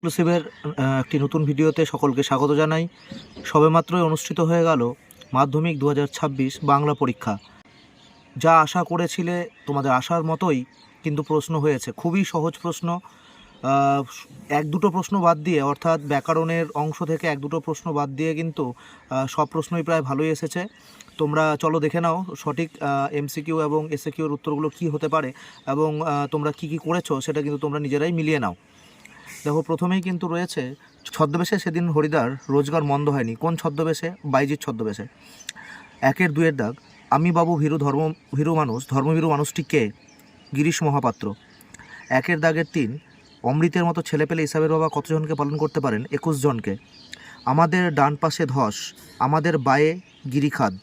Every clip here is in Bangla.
এক্সক্লুসিভের একটি নতুন ভিডিওতে সকলকে স্বাগত জানাই। সবেমাত্রই অনুষ্ঠিত হয়ে গেল মাধ্যমিক 2026 বাংলা পরীক্ষা। যা আশা করেছিলে তোমাদের আশার মতোই কিন্তু প্রশ্ন হয়েছে, খুবই সহজ প্রশ্ন। এক দুটো প্রশ্ন বাদ দিয়ে, অর্থাৎ ব্যাকরণের অংশ থেকে এক দুটো প্রশ্ন বাদ দিয়ে কিন্তু সব প্রশ্নই প্রায় ভালোই এসেছে। তোমরা চলো দেখে নাও সঠিক এমসিকিউ এবং এসএকিউর উত্তরগুলো কি হতে পারে এবং তোমরা কি কি করেছো সেটা কিন্তু তোমরা নিজেরাই মিলিয়ে নাও। দেখো, প্রথমেই কিন্তু রয়েছে ছদ্মবেশে সেদিন হরিদার রোজগার মন্দ হয়নি। কোন ছদ্মবেশে? বাইজির ছদ্মবেশে। একের দুয়ের দাগ, আমি বাবু ধর্মভীরু মানুষটি কে? গিরিশ মহাপাত্র। একের দাগের 3, অমৃতের মতো ছেলে পেলে হিসাবের বাবা কতজনকে পালন করতে পারেন? 21 জনকে। আমাদের ডান পাশে ধস, আমাদের বায়ে গিরিখাদ।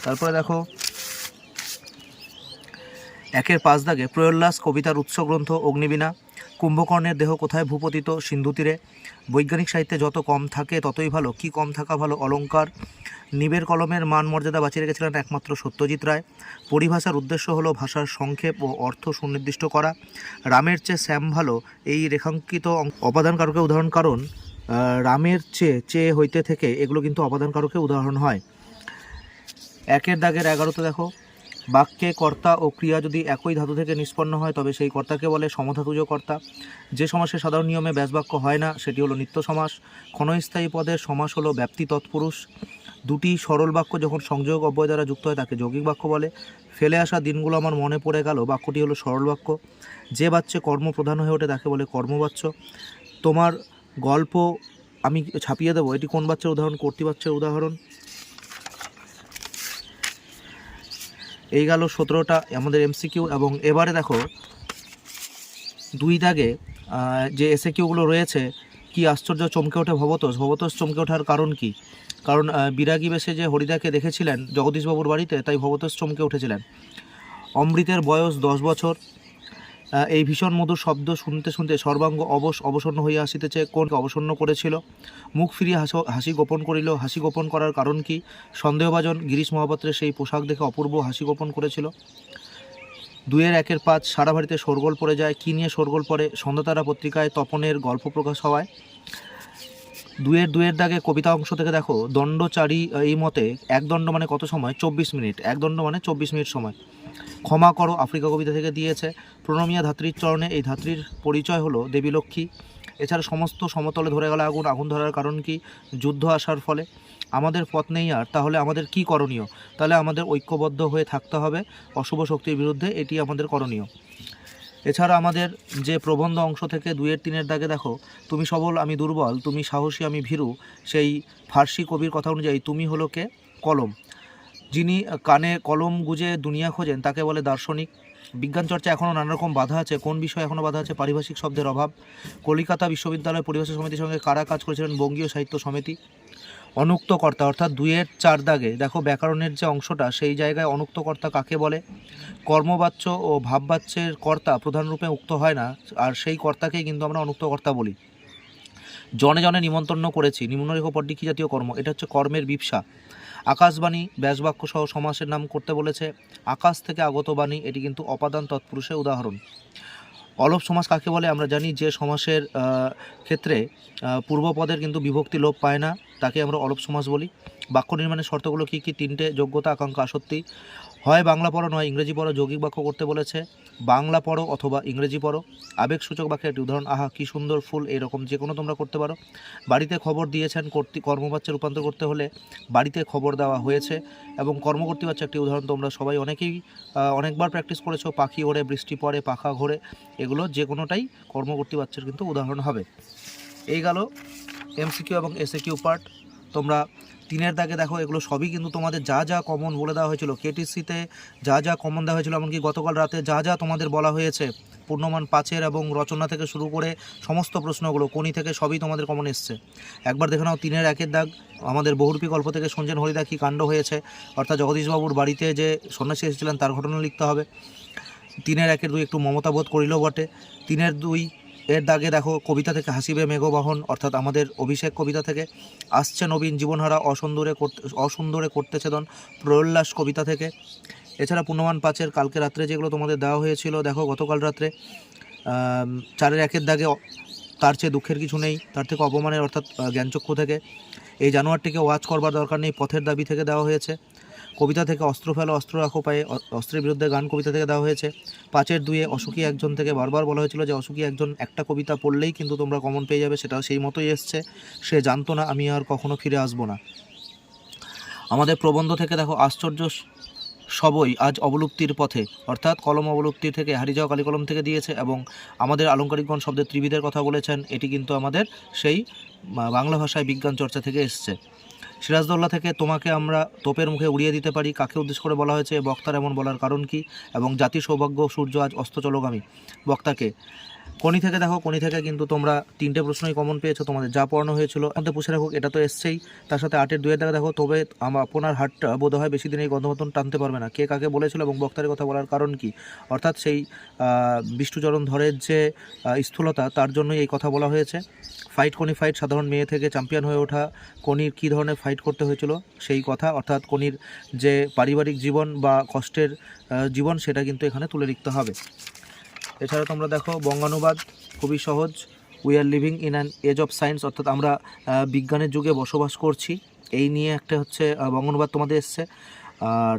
তারপরে দেখো একের 5 দাগে, প্রয়োল্লাস কবিতার উৎসগ্রন্থ অগ্নিবীণা। কুম্ভকর্ণের দেহ কোথায় ভূপতিত? সিন্ধু তীরে। বৈজ্ঞানিক সাহিত্যে যত কম থাকে ততই ভালো। কি কম থাকা ভালো? অলঙ্কার। নিবের কলমের মান মর্যাদা বাঁচিয়ে রেখেছিলেন একমাত্র সত্যজিৎ রায়। পরিভাষার উদ্দেশ্য হলো ভাষার সংক্ষেপ ও অর্থ সুনির্দিষ্ট করা। রামের চেয়ে শ্যাম ভালো, এই রেখাঙ্কিত অপাদান কারকের উদাহরণ। কারণ রামের চেয়ে হইতে থেকে এগুলো কিন্তু অপাদান কারকের উদাহরণ হয়। একের দাগের 11তে দেখো, বাক্যে কর্তা ও ক্রিয়া যদি একই ধাতু থেকে নিষ্পন্ন হয় তবে সেই কর্তাকে বলে সমধাতুজ কর্তা। যে সমাসের সাধারণ নিয়মে ব্যাসবাক্য হয় না সেটি হলো নিত্য সমাস। ক্ষণস্থায়ী পদের সমাস হলো ব্যাপ্তি তৎপুরুষ। দুটি সরল বাক্য যখন সংযোগ অব্যয় দ্বারা যুক্ত হয় তাকে যৌগিক বাক্য বলে। ফেলে আসা দিনগুলো আমার মনে পড়ে গেল বাক্যটি হলো সরল বাক্য। যে বাচ্চে কর্ম প্রধান হয়ে ওঠে তাকে বলে কর্মবাচ্য। তোমার গল্প আমি ছাপিয়ে দেবো, এটি কোন বাচ্চার উদাহরণ? কর্তৃবাচ্যের উদাহরণ। এই গেল 17টা আমাদের এমসিকিউ। এবং এবারে দেখো 2 দাগে যে এসএকিউগুলো রয়েছে, কি আশ্চর্য চমকে ওঠে ভবতোষ। ভবতোষ চমকে ওঠার কারণ কি? কারণ বিরাগী বেশে যে হরিদাকে দেখেছিলেন জগদীশবাবুর বাড়িতে, তাই ভবতোষ চমকে উঠেছিলেন। অমৃতের বয়স 10 বছর। এই ভীষণ মধুর শব্দ শুনতে শুনতে সর্বাঙ্গ অবসন্ন হইয়া আসিতেছে। কোনকে অবসন্ন করেছিল? মুখ ফিরিয়ে হাসি গোপন করিল। হাসি গোপন করার কারণ কি? সন্দেহভাজন গিরিশ মহাপাত্রের সেই পোশাক দেখে অপূর্ব হাসি গোপন করেছিল। 2-এর 1-এর 5, সারা ভারতে শোরগোল পড়ে যায়। কী নিয়ে শোরগোল পড়ে? সন্ধ্যাতারা পত্রিকায় তপনের গল্প প্রকাশ হওয়ায়। 2-এর দাগে কবিতা অংশ থেকে দেখো, দণ্ডচারী এই মতে এক দণ্ড মানে কত সময়? 24 মিনিট। এক দণ্ড মানে 24 মিনিট সময়। ক্ষমা করো আফ্রিকা কবিতা থেকে দিয়েছে। প্রণমিয়া ধাত্রীর চরণে, এই ধাত্রীর পরিচয় হলো দেবী লক্ষ্মী। এছাড়া সমস্ত সমতলে ধরে গেল আগুন। আগুন ধরার কারণ কি? যুদ্ধ আসার ফলে। আমাদের পথ নেই আর, তাহলে আমাদের কি করণীয়? তাহলে আমাদের ঐক্যবদ্ধ হয়ে থাকতে হবে অশুভ শক্তির বিরুদ্ধে, এটি আমাদের করণীয়। এছাড়া আমাদের যে প্রবন্ধ অংশ থেকে 2-এর 3-এর দাগে দেখো, তুমি সবল আমি দুর্বল, তুমি সাহসী আমি ভীরু। সেই ফার্সি কবির কথা অনুযায়ী তুমি হলো কে? কলম। যিনি কানে কলম গুজে দুনিয়া খোঁজেন তাকে বলে দার্শনিক। বিজ্ঞান চর্চা এখনও নানা রকম বাধা আছে। কোন বিষয়ে এখনও বাধা আছে? পারিভাষিক শব্দের অভাব। কলিকাতা বিশ্ববিদ্যালয় পরিভাষা সমিতির সঙ্গে কারা কাজ করেছিলেন? বঙ্গীয় সাহিত্য সমিতি। অনুক্ত কর্তা, অর্থাৎ 2-এর 4 দাগে দেখো, ব্যাকরণের যে অংশটা সেই জায়গায় অনুক্ত কর্তা কাকে বলে? কর্মবাচ্য ও ভাববাচ্যের কর্তা প্রধানরূপে উক্ত হয় না, আর সেই কর্তাকেই কিন্তু আমরা অনুক্ত কর্তা বলি। জনে জনে নিমন্ত্রণ করেছি, নিম্নরেখ পদটি কী জাতীয় কর্ম? এটা হচ্ছে কর্মের বিপসা। আকাশবাণী ব্যাসবাক্য সহ সমাসের নাম করতে বলেছে। আকাশ থেকে আগত বাণী, এটি কিন্তু অপাদান তৎপুরুষের উদাহরণ। অলপ সমাস কাকে বলে? আমরা জানি যে সমাসের ক্ষেত্রে পূর্বপদের কিন্তু বিভক্তি লোপ পায় না, তাকে আমরা অলপ সমাস বলি। বাক্য নির্মাণের শর্তগুলো কী কী? 3টে, যোগ্যতা, আকাঙ্ক্ষা, আসক্তি। হয় বাংলা পড়ো নয় ইংরেজি পড়ো, যৌগিক বাক্য করতে বলেছে। বাংলা পড়ো অথবা ইংরেজি পড়ো। আবেগসূচক বাক্যের একটি উদাহরণ, আহা কী সুন্দর ফুল, এরকম যে কোনো তোমরা করতে পারো। বাড়িতে খবর দিয়েছেন, কর্মবাচ্যে রূপান্তর করতে হলে বাড়িতে খবর দেওয়া হয়েছে। এবং কর্মকর্তী বাচ্চা একটি উদাহরণ, তোমরা সবাই অনেকেই অনেকবার প্র্যাকটিস করেছো। পাখি ওড়ে, বৃষ্টি পড়ে, পাখা ঘোরে, এগুলো যে কোনোটাই কর্মকর্তী বাচ্চার কিন্তু উদাহরণ হবে। এই গেল এমসিকিউ এবং এসএকিউ পার্ট। তোমরা 3-এর দাগে দেখো, এগুলো সবই কিন্তু তোমাদের যা যা কমন বলে দেওয়া হয়েছিল কেটিসিতে, যা যা কমন দেওয়া হয়েছিল, এমনকি গতকাল রাতে যা যা তোমাদের বলা হয়েছে পূর্ণমান 5-এর এবং রচনা থেকে শুরু করে সমস্ত প্রশ্নগুলো কোনি থেকে সবই তোমাদের কমন এসছে। একবার দেখে নাও 3-এর 1-এর দাগ, আমাদের বহুরূপী গল্প থেকে সঞ্জেন হরিদা কী কাণ্ড হয়েছে, অর্থাৎ জগদীশবাবুর বাড়িতে যে সন্ন্যাসী এসেছিলেন তার ঘটনা লিখতে হবে। 3-এর 1-এর 2 একটু মমতা বোধ করিল বটে। 3-এর 2-এর দাগে দেখো, কবিতা থেকে হাসিবে মেঘবাহন, অর্থাৎ আমাদের অভিষেক কবিতা থেকে। আসছে নবীন জীবনহারা, অসুন্দরে করতেছে দন, প্রয়োল্লাস কবিতা থেকে। এছাড়া পূর্ণমান 5-এর কালকে রাত্রে যেগুলো তোমাদের দেওয়া হয়েছিল, দেখো গতকাল রাত্রে 4-এর 1-এর দাগে তার চেয়ে দুঃখের কিছু নেই, তার থেকে অপমানের অর্থাৎ জ্ঞানচক্ষু থেকে। এই জানোয়ারটিকে ওয়াচ করবার দরকার নেই, পথের দাবি থেকে দেওয়া হয়েছে। কবিতা থেকে অস্ত্র ফেলো অস্ত্র রাখো পায়ে, অস্ত্রের বিরুদ্ধে গান কবিতা থেকে দেওয়া হয়েছে। 5-এর 2-এ অসুখী একজন থেকে বারবার বলা হয়েছিল যে অসুখী একজন একটা কবিতা পড়লেই কিন্তু তোমরা কমন পেয়ে যাবে, সেটাও সেই মতোই এসছে। সে জানতো না আমি আর কখনো ফিরে আসবো না। আমাদের প্রবন্ধ থেকে দেখো আশ্চর্য সবই আজ অবলুপ্তির পথে, অর্থাৎ কলম অবলুপ্তি থেকে হারিয়ে যাওয়া কালিকলম থেকে দিয়েছে। এবং আমাদের আলংকারিকগণ শব্দের ত্রিবিধের কথা বলেছেন, এটি কিন্তু আমাদের সেই বাংলা ভাষায় বিজ্ঞান চর্চা থেকে এসছে। সিরাজদৌল্লা থেকে তোমাকে আমরা তোপের মুখে উড়িয়ে দিতে পারি, কাকে উদ্দেশ্য করে বলা হয়েছে, বক্তার এমন বলার কারণ কি, এবং জাতি সৌভাগ্য সূর্য আজ অস্তচলগামী, বক্তাকে। কোনি থেকে দেখো, কোনি থেকে কিন্তু তোমরা 3টে প্রশ্নই কমন পেয়েছো, তোমাদের যা পড়ানো হয়েছিল মধ্যে পুষে রাখো, এটা তো এসছেই। তার সাথে 8-এর 2-এর দেখা দেখো, তবে আপনার হাতটা বোধ হয় বেশি দিন এই গন্ধমতন টানতে পারবে না, কে কাকে বলেছিল এবং বক্তারের কথা বলার কারণ কি, অর্থাৎ সেই বিষ্ণুচরণ ধরের যে স্থূলতা, তার জন্যই এই কথা বলা হয়েছে। ফাইট কোনি ফাইট, সাধারণ মেয়ে থেকে চ্যাম্পিয়ন হয়ে ওঠা, কোনির কী ধরনের ফাইট করতে হয়েছিল সেই কথা, অর্থাৎ কোনির যে পারিবারিক জীবন বা কষ্টের জীবন, সেটা কিন্তু এখানে তুলে লিখতে হবে। এছাড়া তোমরা দেখো বঙ্গানুবাদ খুবই সহজ। We are living in an age of science, অর্থাৎ আমরা বিজ্ঞানের যুগে বসবাস করছি, এই নিয়ে একটা হচ্ছে বঙ্গানুবাদ তোমাদের এসছে। আর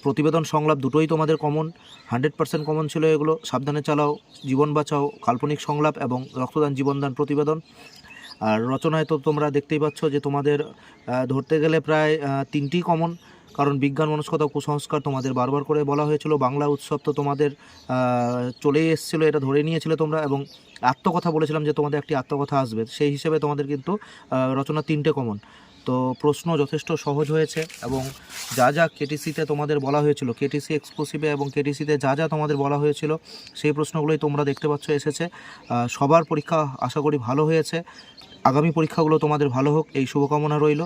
প্রতিবেদন সংলাপ দুটোই তোমাদের কমন, 100% কমন ছিল এগুলো। সাবধানে চালাও, জীবন বাঁচাও, কাল্পনিক সংলাপ এবং রক্তদান জীবনদান প্রতিবেদন। আর রচনায় তো তোমরা দেখতেই পাচ্ছ যে তোমাদের ধরতে গেলে প্রায় 3টিই কমন, কারণ বিজ্ঞান মনস্কতা কুসংস্কার তোমাদের বারবার করে বলা হয়েছিল। বাংলা উৎসব তো তোমাদের চলেই এসেছিলো, এটা ধরে নিয়েছিলে তোমরা। এবং আত্মকথা বলেছিলাম যে তোমাদের একটি আত্মকথা আসবে, সেই হিসেবে তোমাদের কিন্তু রচনা 3টে কমন। তো প্রশ্ন যথেষ্ট সহজ হয়েছে, এবং যা যা কেটিসিতে তোমাদের বলা হয়েছিল, কেটিসি এক্সক্লুসিভে এবং কেটিসিতে যা যা তোমাদের বলা হয়েছিল, সেই প্রশ্নগুলোই তোমরা দেখতে পাচ্ছ এসেছে। সবার পরীক্ষা আশা করি ভালো হয়েছে। আগামী পরীক্ষাগুলো তোমাদের ভালো হোক, এই শুভকামনা রইল।